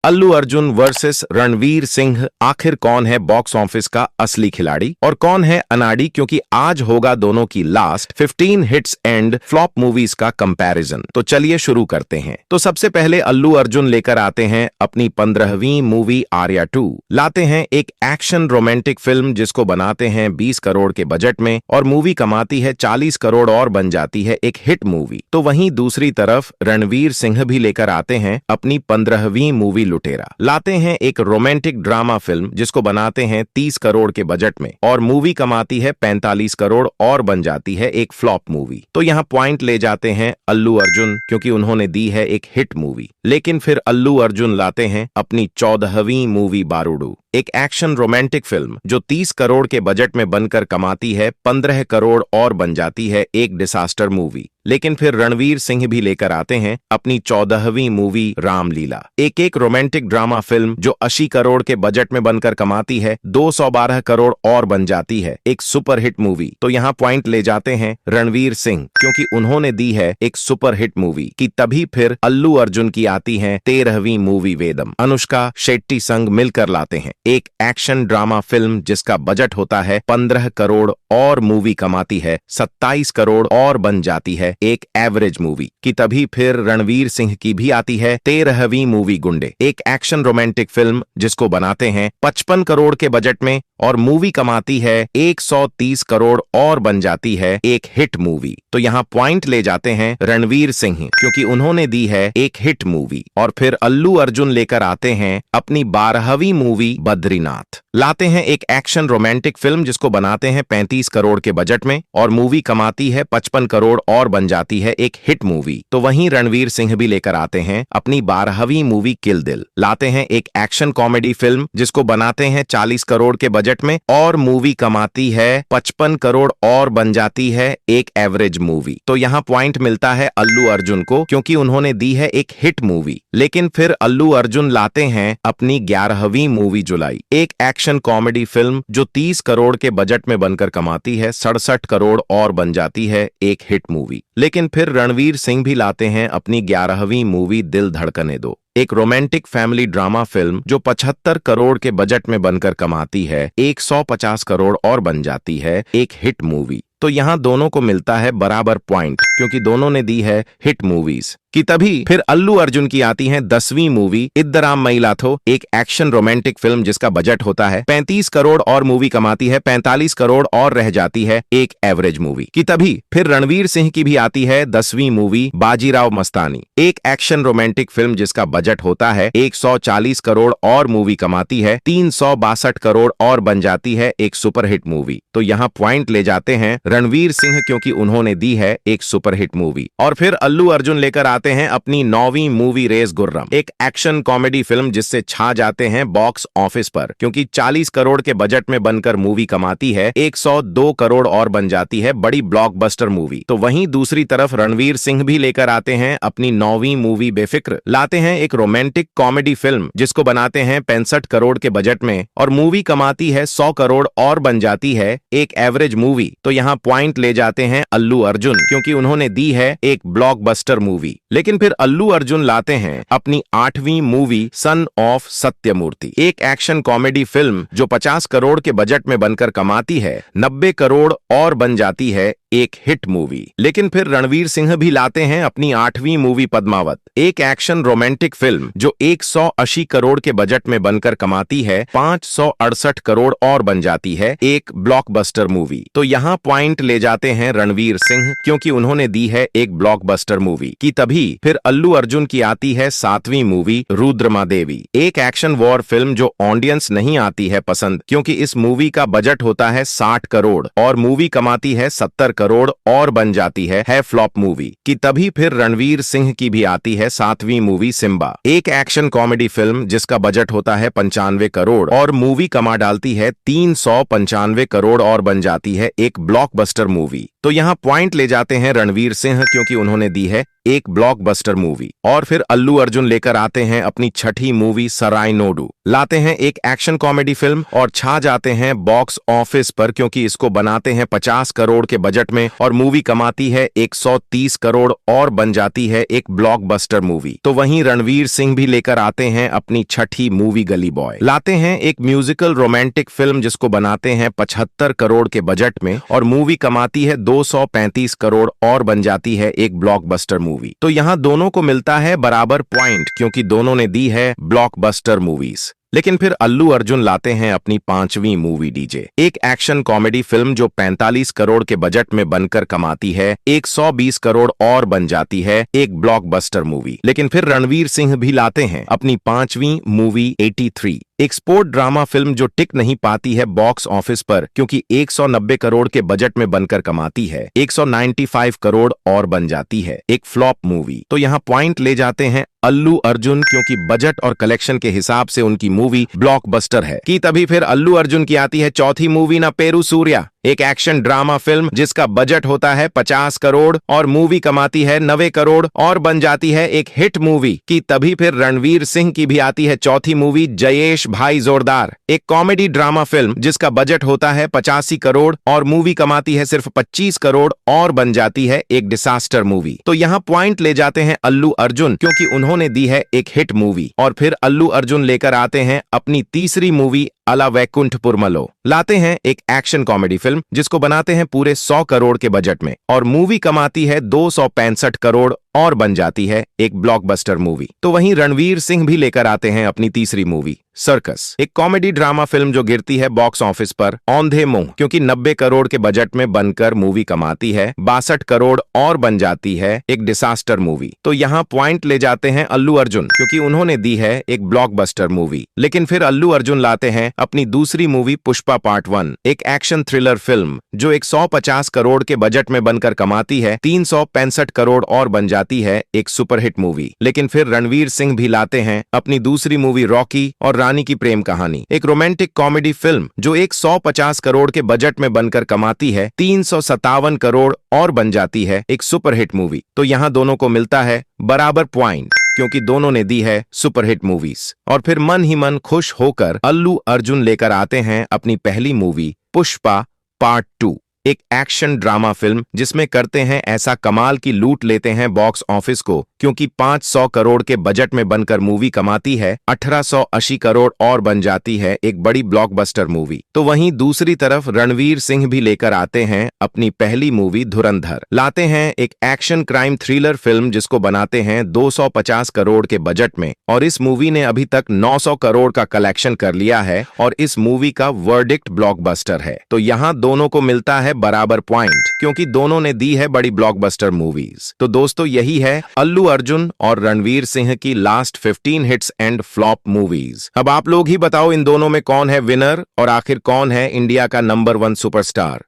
Allu Arjun versus Ranveer Singh, आखिर कौन है बॉक्स ऑफिस का असली खिलाड़ी और कौन है अनाड़ी, क्योंकि आज होगा दोनों की last 15 hits and flop movies का कंपैरिजन। तो चलिए शुरू करते हैं। तो सबसे पहले अल्लू अर्जुन लेकर आते हैं अपनी 15वीं मूवी आर्या 2। लाते हैं एक एक्शन रोमांटिक फिल्म जिसको बनाते हैं 20 करोड़ के बजट में और मूवी कमाती है 40 करोड़ और बन जाती है एक हिट मूवी। तो वहीं दूसरी तरफ रणवीर सिंह भी लेकर आते हैं अपनी 15वीं मूवी लुटेरा। लाते हैं एक रोमांटिक ड्रामा फिल्म जिसको बनाते हैं 30 करोड़ के बजट में और मूवी कमाती है 45 करोड़ और बन जाती है एक फ्लॉप मूवी। तो यहाँ पॉइंट ले जाते हैं अल्लू अर्जुन, क्योंकि उन्होंने दी है एक हिट मूवी। लेकिन फिर अल्लू अर्जुन लाते हैं अपनी 14वीं मूवी बारूडू, एक एक्शन रोमांटिक फिल्म जो 30 करोड़ के बजट में बनकर कमाती है 15 करोड़ और बन जाती है एक डिसास्टर मूवी। लेकिन फिर रणवीर सिंह भी लेकर आते हैं अपनी 14वीं मूवी रामलीला, एक रोमांटिक ड्रामा फिल्म जो 80 करोड़ के बजट में बनकर कमाती है 212 करोड़ और बन जाती है एक सुपरहिट मूवी। तो यहाँ पॉइंट ले जाते हैं रणवीर सिंह, क्योंकि उन्होंने दी है एक सुपरहिट मूवी की। तभी फिर अल्लू अर्जुन की आती है 13वीं मूवी वेदम, अनुष्का शेट्टी संग मिलकर लाते हैं एक एक्शन ड्रामा फिल्म जिसका बजट होता है 15 करोड़ और मूवी कमाती है 27 करोड़ और बन जाती है एक एवरेज मूवी की। तभी फिर रणवीर सिंह की भी आती है 13वीं मूवी गुंडे, एक एक्शन रोमांटिक फिल्म जिसको बनाते हैं 55 करोड़ के बजट में और मूवी कमाती है 130 करोड़ और बन जाती है एक हिट मूवी। तो यहाँ पॉइंट ले जाते हैं रणवीर सिंह, क्योंकि उन्होंने दी है एक हिट मूवी। और फिर अल्लू अर्जुन लेकर आते हैं अपनी 12वीं मूवी बद्रीनाथ। लाते हैं एक एक्शन रोमांटिक फिल्म जिसको बनाते हैं 35 करोड़ के बजट में और मूवी कमाती है 55 करोड़ और बन जाती है एक हिट मूवी। तो वहीं रणवीर सिंह भी लेकर आते हैं अपनी 12वीं मूवी किल दिल। लाते हैं एक एक्शन कॉमेडी फिल्म जिसको बनाते हैं 40 करोड़ के बजट में और मूवी कमाती है 55 करोड़ और बन जाती है एक एवरेज मूवी। तो यहाँ पॉइंट मिलता है अल्लू अर्जुन को, क्योंकि उन्होंने दी है एक हिट मूवी। लेकिन फिर अल्लू अर्जुन लाते हैं अपनी 11वीं मूवी जुलाई, एक एक्शन कॉमेडी फिल्म जो 30 करोड़ के बजट में बनकर कमाती है 67 करोड़ और बन जाती है एक हिट मूवी। लेकिन फिर रणवीर सिंह भी लाते हैं अपनी 11वीं मूवी दिल धड़कने दो, एक रोमांटिक फैमिली ड्रामा फिल्म जो 75 करोड़ के बजट में बनकर कमाती है 150 करोड़ और बन जाती है एक हिट मूवी। तो यहाँ दोनों को मिलता है बराबर पॉइंट, क्योंकि दोनों ने दी है हिट मूवीज कि। तभी फिर अल्लू अर्जुन की आती है 10वीं मूवी इद्दराम मईलाथो, एक एक्शन रोमांटिक फिल्म जिसका बजट होता है 35 करोड़ और मूवी कमाती है 45 करोड़ और रह जाती है एक एवरेज मूवी कि। तभी फिर रणवीर सिंह की भी आती है 10वीं मूवी बाजीराव मस्तानी, एक एक्शन रोमांटिक फिल्म जिसका बजट होता है 140 करोड़ और मूवी कमाती है 362 करोड़ और बन जाती है एक सुपरहिट मूवी। तो यहाँ पॉइंट ले जाते हैं रणवीर सिंह, क्योंकि उन्होंने दी है एक सुपरहिट मूवी। और फिर अल्लू अर्जुन लेकर आते हैं अपनी 9वीं मूवी रेस गुर्रम, एक एक्शन कॉमेडी फिल्म जिससे छा जाते हैं बॉक्स ऑफिस पर, क्योंकि 40 करोड़ के बजट में बनकर मूवी कमाती है 102 करोड़ और बन जाती है बड़ी ब्लॉकबस्टर मूवी। तो वहीं दूसरी तरफ रणवीर सिंह भी लेकर आते हैं अपनी 9वीं मूवी बेफिक्र। लाते हैं एक रोमांटिक कॉमेडी फिल्म जिसको बनाते हैं 65 करोड़ के बजट में और मूवी कमाती है 100 करोड़ और बन जाती है एक एवरेज मूवी। तो यहाँ पॉइंट ले जाते हैं अल्लू अर्जुन, क्योंकि उन्होंने दी है एक ब्लॉकबस्टर मूवी। लेकिन फिर अल्लू अर्जुन लाते हैं अपनी 8वीं मूवी सन ऑफ सत्यमूर्ति, एक एक्शन कॉमेडी फिल्म जो 50 करोड़ के बजट में बनकर कमाती है 90 करोड़ और बन जाती है एक हिट मूवी। लेकिन फिर रणवीर सिंह भी लाते हैं अपनी 8वीं मूवी पद्मावत, एक एक्शन रोमांटिक फिल्म जो 180 करोड़ के बजट में बनकर कमाती है 568 करोड़ और बन जाती है एक ब्लॉकबस्टर मूवी। तो यहाँ पॉइंट ले जाते हैं रणवीर सिंह, क्योंकि उन्होंने दी है एक ब्लॉकबस्टर मूवी की। तभी फिर अल्लू अर्जुन की आती है 7वीं मूवी रुद्रमा देवी, एक एक्शन वॉर फिल्म जो ऑडियंस नहीं आती है पसंद, क्योंकि इस मूवी का बजट होता है 60 करोड़ और मूवी कमाती है 70 करोड़ और बन जाती है फ्लॉप मूवी कि। तभी फिर रणवीर सिंह की भी आती है 7वीं मूवी सिम्बा, एक एक्शन कॉमेडी फिल्म जिसका बजट होता है 95 करोड़ और मूवी कमा डालती है 395 करोड़ और बन जाती है एक ब्लॉकबस्टर मूवी। तो यहाँ पॉइंट ले जाते हैं रणवीर सिंह, क्योंकि उन्होंने दी है एक ब्लॉकबस्टर मूवी। और फिर अल्लू अर्जुन लेकर आते हैं अपनी छठी मूवी सराय नोडू, लाते हैं एक एक्शन कॉमेडी फिल्म और छा जाते हैं बॉक्स ऑफिस पर, क्योंकि इसको बनाते हैं 50 करोड़ के बजट में और मूवी कमाती है 130 करोड़ और बन जाती है एक ब्लॉकबस्टर मूवी। तो वहीं रणवीर सिंह भी लेकर आते हैं अपनी छठी मूवी गली बॉय, लाते हैं एक म्यूजिकल रोमांटिक फिल्म जिसको बनाते हैं 75 करोड़ के बजट में और मूवी कमाती है 235 करोड़ और बन जाती है एक ब्लॉकबस्टर मूवी। तो यहाँ दोनों को मिलता है बराबर पॉइंट, क्योंकि दोनों ने दी है ब्लॉकबस्टर मूवीज। लेकिन फिर अल्लू अर्जुन लाते हैं अपनी 5वीं मूवी डीजे, एक एक्शन कॉमेडी फिल्म जो 45 करोड़ के बजट में बनकर कमाती है 120 करोड़ और बन जाती है एक ब्लॉकबस्टर मूवी। लेकिन फिर रणवीर सिंह भी लाते हैं अपनी 5वीं मूवी 83, एक स्पोर्ट ड्रामा फिल्म जो टिक नहीं पाती है बॉक्स ऑफिस पर, क्योंकि 190 करोड़ के बजट में बनकर कमाती है 195 करोड़ और बन जाती है एक फ्लॉप मूवी। तो यहाँ पॉइंट ले जाते हैं अल्लू अर्जुन, क्योंकि बजट और कलेक्शन के हिसाब से उनकी मूवी ब्लॉकबस्टर है। कि तभी फिर अल्लू अर्जुन की आती है चौथी मूवी ना पेरू सूर्या, एक एक्शन ड्रामा फिल्म जिसका बजट होता है 50 करोड़ और मूवी कमाती है 90 करोड़ और बन जाती है एक हिट मूवी। कि तभी फिर रणवीर सिंह की भी आती है चौथी मूवी जयेश भाई जोरदार, एक कॉमेडी ड्रामा फिल्म जिसका बजट होता है 85 करोड़ और मूवी कमाती है सिर्फ 25 करोड़ और बन जाती है एक डिसास्टर मूवी। तो यहाँ पॉइंट ले जाते हैं अल्लू अर्जुन, क्योंकि उन्होंने दी है एक हिट मूवी। और फिर अल्लू अर्जुन लेकर आते हैं अपनी तीसरी मूवी अला वैकुंठपुरमलो, लाते हैं एक एक्शन कॉमेडी फिल्म जिसको बनाते हैं पूरे 100 करोड़ के बजट में और मूवी कमाती है 265 करोड़ और बन जाती है एक ब्लॉकबस्टर मूवी। तो वहीं रणवीर सिंह भी लेकर आते हैं अपनी तीसरी मूवी सर्कस, एक कॉमेडी ड्रामा फिल्म जो गिरती है बॉक्स ऑफिस पर औंधे मुंह, क्योंकि 90 करोड़ के बजट में बनकर मूवी कमाती है 62 करोड़ और बन जाती है एक डिसास्टर मूवी। तो यहाँ पॉइंट ले जाते हैं अल्लू अर्जुन, क्योंकि उन्होंने दी है एक ब्लॉकबस्टर मूवी। लेकिन फिर अल्लू अर्जुन लाते हैं अपनी दूसरी मूवी पुष्पा पार्ट 1, एक एक्शन थ्रिलर फिल्म जो 150 करोड़ के बजट में बनकर कमाती है 365 करोड़ और बन जाती है एक सुपरहिट मूवी। लेकिन फिर रणवीर सिंह भी लाते हैं अपनी दूसरी मूवी रॉकी और रानी की प्रेम कहानी, एक रोमांटिक कॉमेडी फिल्म जो 150 करोड़ के बजट में बनकर कमाती है 357 करोड़ और बन जाती है एक सुपरहिट मूवी। तो यहाँ दोनों को मिलता है बराबर पॉइंट, क्योंकि दोनों ने दी है सुपरहिट मूवीज। और फिर मन ही मन खुश होकर अल्लू अर्जुन लेकर आते हैं अपनी पहली मूवी पुष्पा पार्ट 2, एक एक्शन ड्रामा फिल्म जिसमें करते हैं ऐसा कमाल की लूट लेते हैं बॉक्स ऑफिस को, क्योंकि 500 करोड़ के बजट में बनकर मूवी कमाती है 1880 करोड़ और बन जाती है एक बड़ी ब्लॉकबस्टर मूवी। तो वहीं दूसरी तरफ रणवीर सिंह भी लेकर आते हैं अपनी पहली मूवी धुरंधर, लाते हैं एक एक्शन क्राइम थ्रिलर फिल्म जिसको बनाते हैं 250 करोड़ के बजट में और इस मूवी ने अभी तक 900 करोड़ का कलेक्शन कर लिया है और इस मूवी का वर्डिक्ट ब्लॉकबस्टर है। तो यहाँ दोनों को मिलता है बराबर पॉइंट, क्योंकि दोनों ने दी है बड़ी ब्लॉकबस्टर मूवीज। तो दोस्तों यही है अल्लू अर्जुन और रणवीर सिंह की last 15 hits and flop movies. अब आप लोग ही बताओ इन दोनों में कौन है विनर और आखिर कौन है इंडिया का नंबर 1 सुपरस्टार।